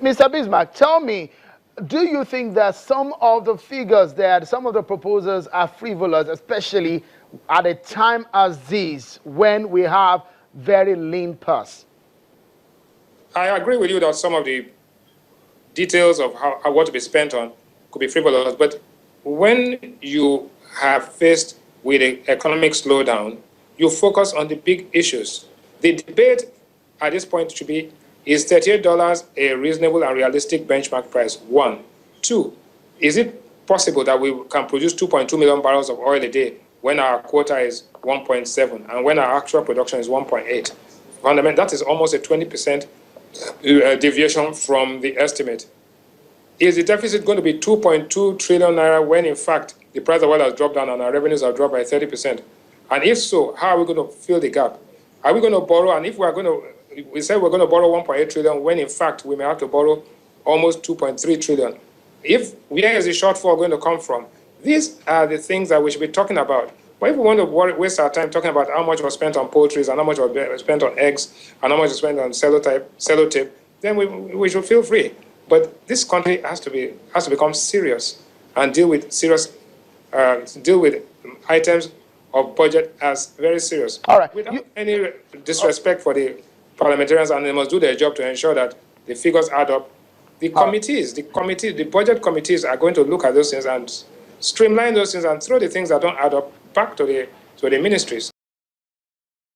Mr. Bismarck, tell me, do you think that some of the figures that some of the proposals are frivolous, especially at a time as this when we have very lean purse? I agree with you that some of the details of how what to be spent on could be frivolous, but when you have faced with an economic slowdown, you focus on the big issues. The debate at this point should be, is $38 a reasonable and realistic benchmark price? One. Two, is it possible that we can produce 2.2 million barrels of oil a day when our quota is 1.7 and when our actual production is 1.8? That is almost a 20% deviation from the estimate. Is the deficit going to be 2.2 trillion naira when in fact the price of oil has dropped down and our revenues have dropped by 30%? And if so, how are we going to fill the gap? Are we going to borrow? And if we said we're going to borrow 1.8 trillion when in fact we may have to borrow almost 2.3 trillion. Where is the shortfall going to come from? These are the things that we should be talking about. But if we want to waste our time talking about how much was spent on poultry and how much was spent on eggs and how much was spent on sellotape, then we should feel free. But this country has to become serious and deal with items of budget as very serious. All right. Without any disrespect for the parliamentarians, and they must do their job to ensure that the figures add up. The budget committees are going to look at those things and streamline those things and throw the things that don't add up back to the ministries.